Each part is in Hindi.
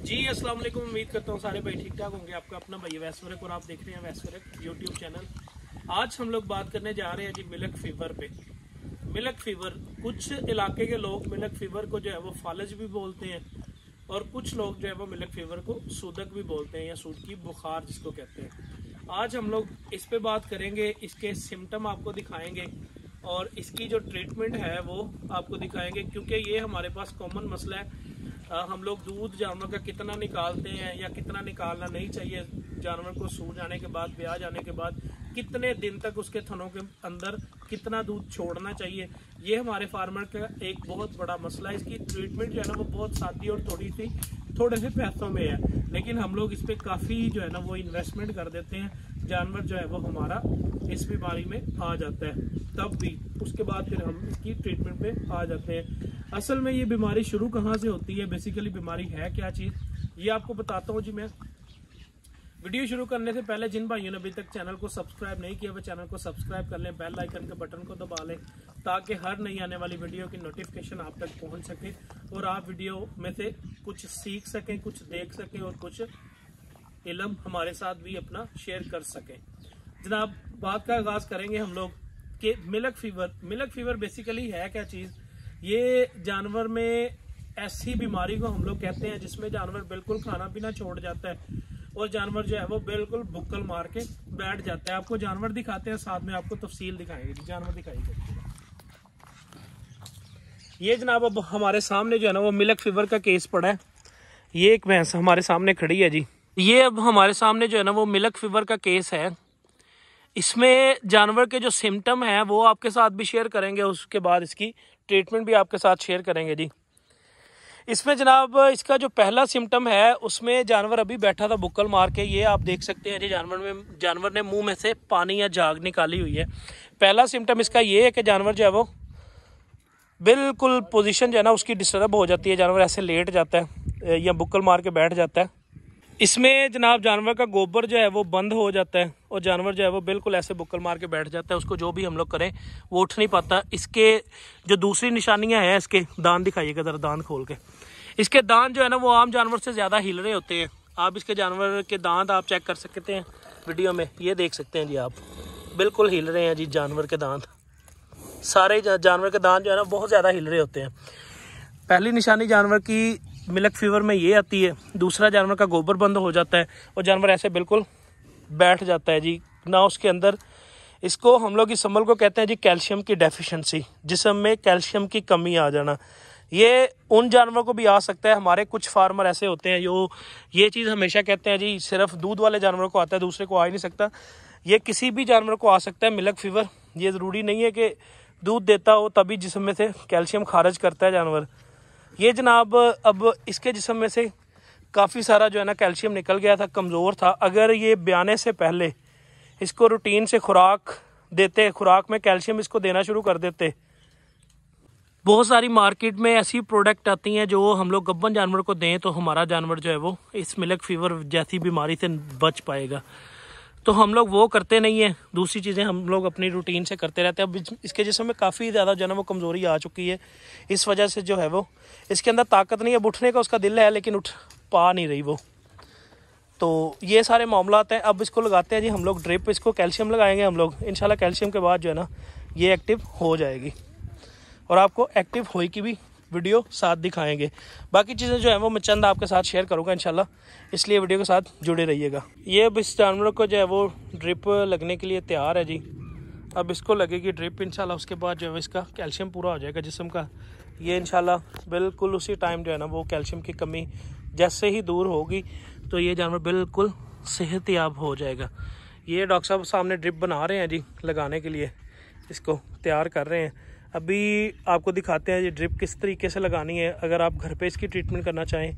जी अस्सलाम वालेकुम। उम्मीद करता हूँ सारे भाई ठीक ठाक होंगे। आपका अपना भाई वैश्वरक और आप देख रहे हैं वैश्वरक यूट्यूब चैनल। आज हम लोग बात करने जा रहे हैं जी मिल्क फीवर पे। मिल्क फीवर, कुछ इलाके के लोग मिल्क फीवर को जो है वो फालज भी बोलते हैं और कुछ लोग जो है वो मिल्क फीवर को सूदक भी बोलते हैं या सूद की बुखार जिसको कहते हैं। आज हम लोग इस पे बात करेंगे, इसके सिम्टम आपको दिखाएंगे और इसकी जो ट्रीटमेंट है वो आपको दिखाएंगे, क्योंकि ये हमारे पास कॉमन मसला है। हम लोग दूध जानवर का कितना निकालते हैं या कितना निकालना नहीं चाहिए, जानवर को सूज जाने के बाद, ब्याह जाने के बाद कितने दिन तक उसके थनों के अंदर कितना दूध छोड़ना चाहिए, ये हमारे फार्मर का एक बहुत बड़ा मसला है। इसकी ट्रीटमेंट जो है ना वो बहुत सादी और थोड़े से पैसों में है, लेकिन हम लोग इस पर काफ़ी जो है ना वो इन्वेस्टमेंट कर देते हैं। जानवर जो है वो हमारा इस बीमारी में आ जाता है, तब भी उसके बाद फिर हम इसकी ट्रीटमेंट पे आ जाते हैं। असल में ये बीमारी शुरू कहाँ से होती है, बेसिकली बीमारी है क्या चीज़, ये आपको बताता हूँ जी मैं। वीडियो शुरू करने से पहले जिन भाइयों ने अभी तक चैनल को सब्सक्राइब नहीं किया वो चैनल को सब्सक्राइब कर लें, बेल आइकन के बटन को दबा लें ताकि हर नई आने वाली वीडियो की नोटिफिकेशन आप तक पहुंच सके और आप वीडियो में से कुछ सीख सकें, कुछ देख सकें और कुछ इल्म हमारे साथ भी अपना शेयर कर सकें। जनाब, बात का आगाज करेंगे हम लोग कि मिल्क फीवर बेसिकली है क्या चीज़। ये जानवर में ऐसी बीमारी को हम लोग कहते हैं जिसमें जानवर बिल्कुल खाना पीना छोड़ जाता है और जानवर जो है वो बिल्कुल बुक्कल मार के बैठ जाता है। आपको जानवर दिखाते हैं, साथ में आपको तफसील दिखाएंगे। जानवर दिखाइए। ये जनाब अब हमारे सामने जो है ना वो मिल्क फीवर का केस पड़ा है। ये एक भैंस हमारे सामने खड़ी है जी। ये अब हमारे सामने जो है ना वो मिल्क फीवर का केस है। इसमें जानवर के जो सिम्टम हैं वो आपके साथ भी शेयर करेंगे, उसके बाद इसकी ट्रीटमेंट भी आपके साथ शेयर करेंगे जी। इसमें जनाब इसका जो पहला सिम्टम है उसमें जानवर अभी बैठा था बुक्कल मार के। ये आप देख सकते हैं जी, जानवर ने मुंह में से पानी या झाग निकाली हुई है। पहला सिम्टम इसका ये है कि जानवर जो है वो बिल्कुल पोजीशन जो है ना उसकी डिस्टर्ब हो जाती है, जानवर ऐसे लेट जाता है या बुक्कल मार के बैठ जाता है। इसमें जनाब जानवर का गोबर जो है वो बंद हो जाता है और जानवर जो है वो बिल्कुल ऐसे बुक्कल मार के बैठ जाता है। उसको जो भी हम लोग करें वो उठ नहीं पाता। इसके जो दूसरी निशानियां हैं, इसके दांत दिखाइएगा ज़रा, दांत खोल के। इसके दांत जो है ना वो आम जानवर से ज़्यादा हिल रहे होते हैं। आप इसके जानवर के दांत आप चेक कर सकते हैं वीडियो में, ये देख सकते हैं जी आप, बिल्कुल हिल रहे हैं जी जानवर के दांत। सारे जानवर के दांत जो है ना बहुत ज़्यादा हिल रहे होते हैं। पहली निशानी जानवर की मिल्क फीवर में ये आती है। दूसरा, जानवर का गोबर बंद हो जाता है और जानवर ऐसे बिल्कुल बैठ जाता है जी, ना उसके अंदर। इसको हम लोग इस अमल को कहते हैं जी कैल्शियम की डेफिशिएंसी, जिसम में कैल्शियम की कमी आ जाना। ये उन जानवरों को भी आ सकता है। हमारे कुछ फार्मर ऐसे होते हैं जो ये चीज़ हमेशा कहते हैं जी सिर्फ दूध वाले जानवरों को आता है, दूसरे को आ ही नहीं सकता। ये किसी भी जानवर को आ सकता है मिल्क फीवर। ये ज़रूरी नहीं है कि दूध देता हो तभी जिस्म में से कैल्शियम खारिज करता है जानवर। ये जनाब अब इसके जिस्म में से काफ़ी सारा जो है ना कैल्शियम निकल गया था, कमज़ोर था। अगर ये ब्याने से पहले इसको रूटीन से खुराक देते, खुराक में कैल्शियम इसको देना शुरू कर देते। बहुत सारी मार्केट में ऐसी प्रोडक्ट आती हैं जो हम लोग गब्बन जानवर को दें तो हमारा जानवर जो है वो इस मिल्क फीवर जैसी बीमारी से बच पाएगा। तो हम लोग वो करते नहीं हैं। दूसरी चीज़ें हम लोग अपनी रूटीन से करते रहते हैं। अब इसके जिस्म में काफ़ी ज़्यादा जो है ना वो कमज़ोरी आ चुकी है। इस वजह से जो है वो इसके अंदर ताकत नहीं है, उठने का उसका दिल है लेकिन उठ पा नहीं रही वो। तो ये सारे मामलात हैं। अब इसको लगाते हैं जी हम लोग ड्रिप, इसको कैल्शियम लगाएंगे हम लोग इंशाल्लाह। कैल्शियम के बाद जो है ना ये एक्टिव हो जाएगी और आपको एक्टिव होई की भी वीडियो साथ दिखाएंगे। बाकी चीज़ें जो है वो मैं चंद आपके साथ शेयर करूंगा इंशाल्लाह, इसलिए वीडियो के साथ जुड़े रहिएगा। ये अब इस जानवर को जो है वो ड्रिप लगने के लिए तैयार है जी। अब इसको लगेगी ड्रिप इंशाल्लाह। उसके बाद जो है इसका कैल्शियम पूरा हो जाएगा जिस्म का। ये इंशाल्लाह बिल्कुल उसी टाइम जो है ना वो कैल्शियम की कमी जैसे ही दूर होगी तो ये जानवर बिल्कुल सेहतयाब हो जाएगा। ये डॉक्टर साहब सामने ड्रिप बना रहे हैं जी लगाने के लिए, इसको तैयार कर रहे हैं। अभी आपको दिखाते हैं ये ड्रिप किस तरीके से लगानी है। अगर आप घर पे इसकी ट्रीटमेंट करना चाहें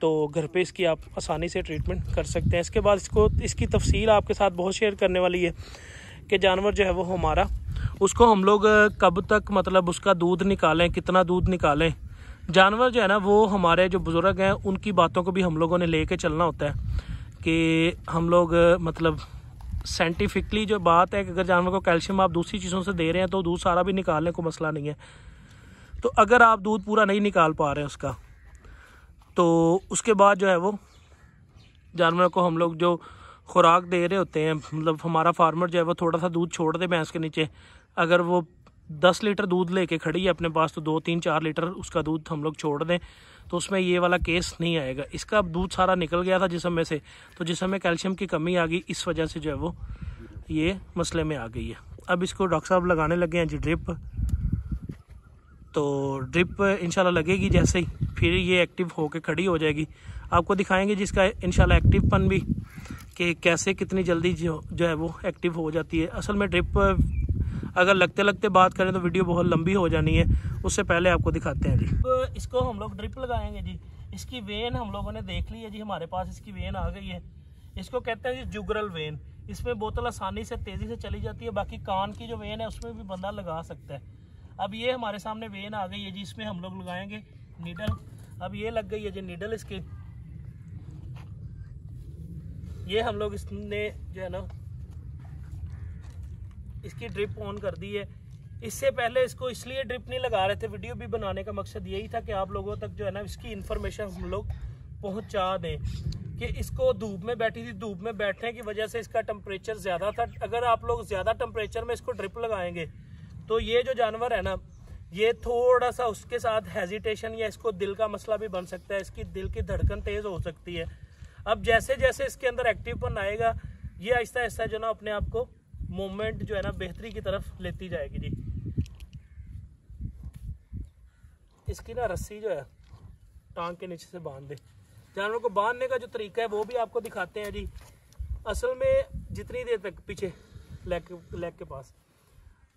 तो घर पे इसकी आप आसानी से ट्रीटमेंट कर सकते हैं। इसके बाद इसकी तफसील आपके साथ बहुत शेयर करने वाली है कि जानवर जो है वो हमारा, उसको हम लोग कब तक मतलब उसका दूध निकालें, कितना दूध निकालें। जानवर जो है ना वो हमारे जो बुज़ुर्ग हैं उनकी बातों को भी हम लोगों ने ले कर चलना होता है कि हम लोग मतलब साइंटिफिकली जो बात है कि अगर जानवर को कैल्शियम आप दूसरी चीज़ों से दे रहे हैं तो दूध सारा भी निकालने को मसला नहीं है। तो अगर आप दूध पूरा नहीं निकाल पा रहे हैं उसका, तो उसके बाद जो है वो जानवरों को हम लोग जो खुराक दे रहे होते हैं, मतलब हमारा फार्मर जो है वो थोड़ा सा दूध छोड़ दे भैंस के नीचे, अगर वो 10 लीटर दूध लेके खड़ी है अपने पास तो 2, 3, 4 लीटर उसका दूध हम लोग छोड़ दें तो उसमें ये वाला केस नहीं आएगा। इसका दूध सारा निकल गया था जिस्म में से, तो जिस्म में कैल्शियम की कमी आ गई, इस वजह से जो है वो ये मसले में आ गई है। अब इसको डॉक्टर साहब लगाने लगे हैं जी ड्रिप। तो ड्रिप इंशाल्लाह लगेगी जैसे ही, फिर ये एक्टिव होके खड़ी हो जाएगी। आपको दिखाएंगे जिसका इंशाल्लाह एक्टिवपन भी, कि कैसे कितनी जल्दी जो है वो एक्टिव हो जाती है। असल में ड्रिप अगर लगते लगते बात करें तो वीडियो बहुत लंबी हो जानी है, उससे पहले आपको दिखाते हैं जी। तो इसको हम लोग ड्रिप लगाएंगे जी। इसकी वेन हम लोगों ने देख ली है जी, हमारे पास इसकी वेन आ गई है। इसको कहते हैं जी जुगरल वेन। इसमें बोतल आसानी से तेज़ी से चली जाती है। बाकी कान की जो वेन है उसमें भी बंदा लगा सकता है। अब ये हमारे सामने वेन आ गई है जी, इसमें हम लोग लगाएंगे नीडल। अब ये लग गई है जी नीडल इसकी। ये हम लोग इसने जो है ना इसकी ड्रिप ऑन कर दी है। इससे पहले इसको इसलिए ड्रिप नहीं लगा रहे थे, वीडियो भी बनाने का मकसद यही था कि आप लोगों तक जो है ना इसकी इन्फॉर्मेशन हम लोग पहुंचा दें कि इसको धूप में बैठी थी, धूप में बैठने की वजह से इसका टेम्परेचर ज़्यादा था। अगर आप लोग ज़्यादा टेम्परेचर में इसको ड्रिप लगाएंगे तो ये जो जानवर है ना ये थोड़ा सा उसके साथ हेजिटेशन या इसको दिल का मसला भी बन सकता है, इसकी दिल की धड़कन तेज़ हो सकती है। अब जैसे जैसे इसके अंदर एक्टिवपन आएगा ये आहिस्ता आहिस्ता जो ना अपने आप को मूवमेंट जो है ना बेहतरी की तरफ लेती जाएगी जी। इसकी ना रस्सी जो है टांग के नीचे से बांध दे। जानवर को बांधने का जो तरीका है वो भी आपको दिखाते हैं जी। असल में जितनी देर तक पीछे लेग के पास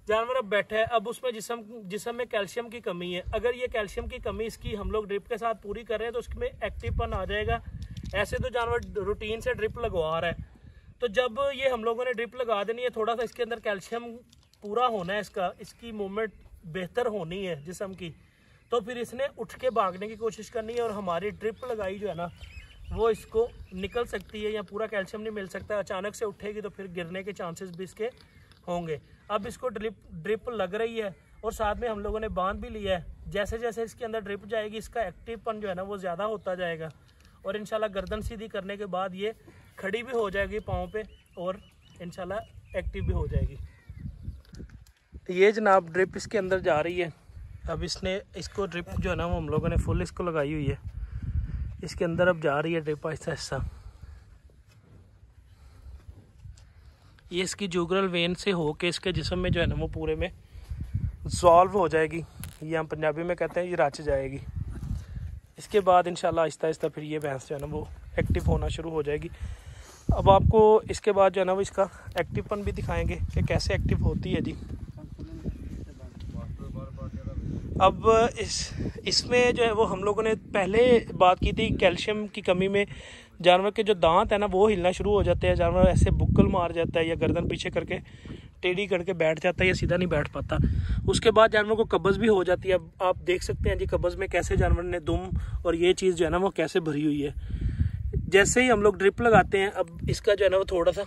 जानवर अब बैठा है, अब उसमें जिस्म में कैल्शियम की कमी है। अगर ये कैल्शियम की कमी इसकी हम लोग ड्रिप के साथ पूरी कर रहे हैं तो उसमें एक्टिवपन आ जाएगा। ऐसे तो जानवर रूटीन से ड्रिप लगवा रहा है, तो जब ये हम लोगों ने ड्रिप लगा देनी है, थोड़ा सा इसके अंदर कैल्शियम पूरा होना है, इसकी मूवमेंट बेहतर होनी है जिस्म की, तो फिर इसने उठ के भागने की कोशिश करनी है। और हमारी ड्रिप लगाई जो है ना वो इसको निकल सकती है या पूरा कैल्शियम नहीं मिल सकता। अचानक से उठेगी तो फिर गिरने के चांसेस भी इसके होंगे। अब इसको ड्रिप लग रही है और साथ में हम लोगों ने बांध भी लिया है। जैसे जैसे इसके अंदर ड्रिप जाएगी इसका एक्टिवपन जो है ना वो ज़्यादा होता जाएगा और इंशाल्लाह गर्दन सीधी करने के बाद ये खड़ी भी हो जाएगी पाँव पे और इंशाल्लाह एक्टिव भी हो जाएगी। ये जनाब ड्रिप इसके अंदर जा रही है। अब इसको ड्रिप जो है ना वो हम लोगों ने फुल इसको लगाई हुई है। इसके अंदर अब जा रही है ड्रिप आहिस्ता आहिस्ता। ये इसकी जुगरल वेन से होके इसके जिस्म में जो है ना वो पूरे में सॉल्व हो जाएगी। ये हम पंजाबी में कहते हैं ये रच जाएगी। इसके बाद इंशाल्लाह आहिस्ता आहिस्ता फिर ये भैंस जो है ना वो एक्टिव होना शुरू हो जाएगी। अब आपको इसके बाद जो है ना वो इसका एक्टिवपन भी दिखाएंगे कि कैसे एक्टिव होती है जी। अब इसमें जो है वो हम लोगों ने पहले बात की थी कैल्शियम की कमी में जानवर के जो दांत है ना वो हिलना शुरू हो जाते हैं। जानवर ऐसे बुक्कल मार जाता है या गर्दन पीछे करके टेढ़ी करके बैठ जाता है या सीधा नहीं बैठ पाता। उसके बाद जानवर को कब्ज़ भी हो जाती है। अब आप देख सकते हैं जी कब्ज़ में कैसे जानवर ने दुम और ये चीज़ जो है ना वो कैसे भरी हुई है। जैसे ही हम लोग ड्रिप लगाते हैं अब इसका जो है ना वो थोड़ा सा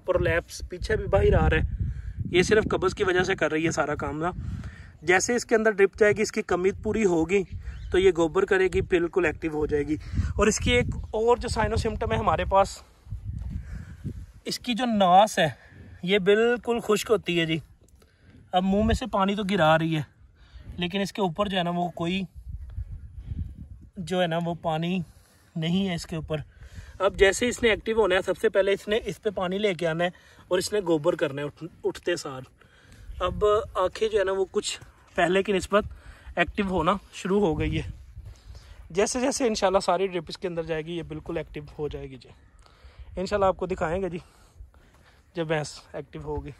प्रोलैप्स पीछे भी बाहर आ रहा है। ये सिर्फ कब्ज़ की वजह से कर रही है सारा काम ना। जैसे इसके अंदर ड्रिप जाएगी इसकी कमी पूरी होगी तो ये गोबर करेगी, बिल्कुल एक्टिव हो जाएगी। और इसकी एक और जो साइनो सिम्टम है हमारे पास, इसकी जो नास है ये बिल्कुल खुश्क होती है जी। अब मुंह में से पानी तो गिरा रही है लेकिन इसके ऊपर जो है ना वो कोई जो है ना वो पानी नहीं है इसके ऊपर। अब जैसे इसने एक्टिव होना है सबसे पहले इसने इस पे पानी लेके आना है और इसने गोबर करना है उठते सार। अब आंखें जो है ना वो कुछ पहले की निस्बत एक्टिव होना शुरू हो गई है। जैसे जैसे इंशाल्लाह सारी ड्रिप इसके अंदर जाएगी ये बिल्कुल एक्टिव हो जाएगी जी। इंशाल्लाह आपको दिखाएंगे जी जब भैंस एक्टिव होगी।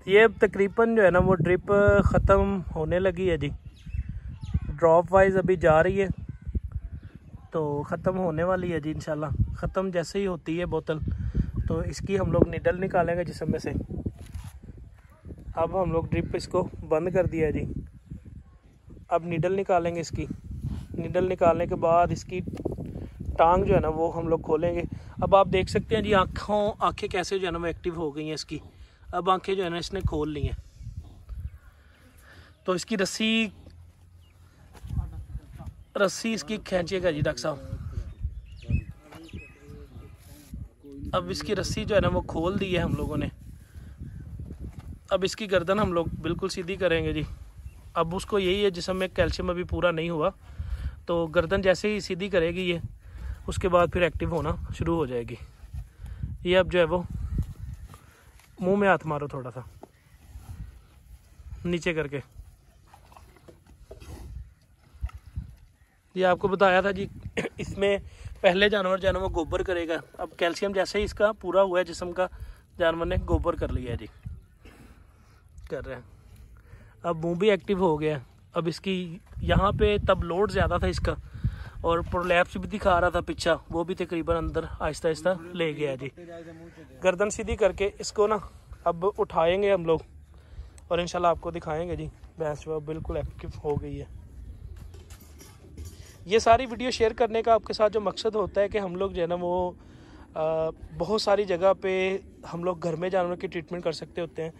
ये तकरीबन जो है ना वो ड्रिप ख़त्म होने लगी है जी। ड्रॉप वाइज अभी जा रही है तो ख़त्म होने वाली है जी। इंशाल्लाह ख़त्म जैसे ही होती है बोतल तो इसकी हम लोग निडल निकालेंगे जिस्म में से। अब हम लोग ड्रिप इसको बंद कर दिया है जी। अब निडल निकालेंगे इसकी। निडल निकालने के बाद इसकी टांग जो है ना वो हम लोग खोलेंगे। अब आप देख सकते हैं जी आँखें कैसे जो है ना वो एक्टिव हो गई हैं इसकी। अब आंखें जो है ना इसने खोल ली हैं तो इसकी रस्सी रस्सी इसकी खींचिएगा जी डॉक्टर साहब। अब इसकी रस्सी जो है ना वो खोल दी है हम लोगों ने। अब इसकी गर्दन हम लोग बिल्कुल सीधी करेंगे जी। अब उसको यही है जिसम में कैल्शियम अभी पूरा नहीं हुआ, तो गर्दन जैसे ही सीधी करेगी ये, उसके बाद फिर एक्टिव होना शुरू हो जाएगी। ये अब जो है वो मुंह में हाथ मारो थोड़ा सा नीचे करके। ये आपको बताया था जी इसमें पहले जानवर जो है ना वो गोबर करेगा। अब कैल्शियम जैसे ही इसका पूरा हुआ है जिस्म का, जानवर ने गोबर कर लिया है जी, कर रहे हैं। अब मुंह भी एक्टिव हो गया। अब इसकी यहाँ पे तब लोड ज़्यादा था इसका, और प्रोलैप्स भी दिखा रहा था पीछा, वो भी तकरीबन अंदर आहिस्ता आहिस्ता ले गया जी। गर्दन सीधी करके इसको ना अब उठाएंगे हम लोग, और इंशाल्लाह आपको दिखाएंगे जी भैंस जो बिल्कुल एक्टिव हो गई है। ये सारी वीडियो शेयर करने का आपके साथ जो मकसद होता है कि हम लोग जो है ना वो बहुत सारी जगह पे हम लोग घर में जानवर की ट्रीटमेंट कर सकते होते हैं,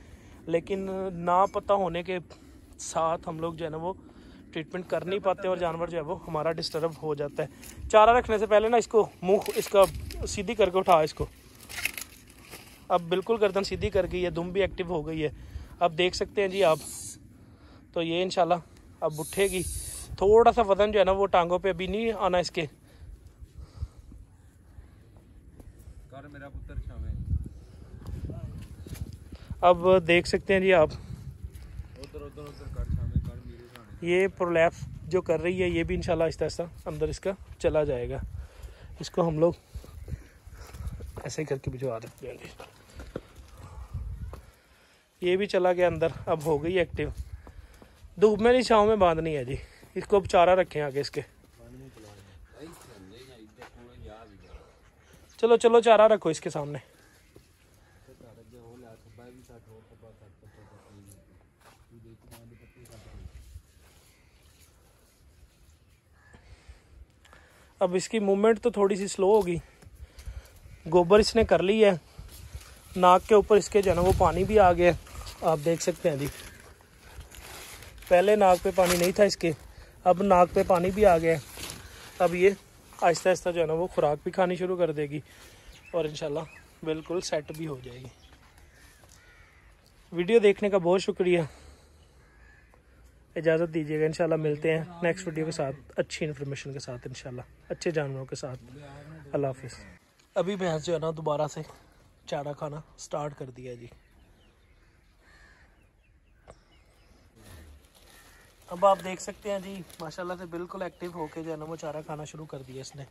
लेकिन ना पता होने के साथ हम लोग जो है ना वो ट्रीटमेंट कर नहीं पाते और जानवर जो है वो हमारा डिस्टर्ब हो जाता है। चारा रखने से पहले ना इसको मुंह इसका सीधी करके उठा इसको। अब बिल्कुल गर्दन सीधी कर गई है, दुम भी एक्टिव हो गई है। अब देख सकते हैं जी आप, तो ये इंशाल्लाह अब उठेगी। थोड़ा सा वजन जो है ना वो टांगों पे अभी नहीं आना इसके। कर मेरा पुत्र शामिल। अब देख सकते हैं जी आप, ये प्रोलैप्स जो कर रही है ये भी इंशाल्लाह आहिस्ता आहिस्ता अंदर इसका चला जाएगा। इसको हम लोग ऐसे ही करके भिजवा देते हैं। ये भी चला गया अंदर, अब हो गई एक्टिव। धूप में नहीं छाँव में बांधनी है जी। इसको अब चारा रखें आगे इसके। चलो चलो चारा रखो इसके सामने। अब इसकी मूवमेंट तो थोड़ी सी स्लो होगी। गोबर इसने कर ली है, नाक के ऊपर इसके जो है ना वो पानी भी आ गया, आप देख सकते हैं जी। पहले नाक पे पानी नहीं था इसके, अब नाक पे पानी भी आ गया। अब ये आहिस्ता आहिस्ता जो है ना वो खुराक भी खानी शुरू कर देगी और इंशाल्लाह बिल्कुल सेट भी हो जाएगी। वीडियो देखने का बहुत शुक्रिया, इजाज़त दीजिएगा। इंशाल्लाह मिलते हैं नेक्स्ट वीडियो के साथ, अच्छी इन्फॉर्मेशन के साथ, इंशाल्लाह अच्छे जानवरों के साथ। अल्लाह हाफिज़। अभी भैंस जो है ना दोबारा से चारा खाना स्टार्ट कर दिया जी। अब आप देख सकते हैं जी माशाल्लाह से बिल्कुल एक्टिव होके जो है ना वो चारा खाना शुरू कर दिया इसने।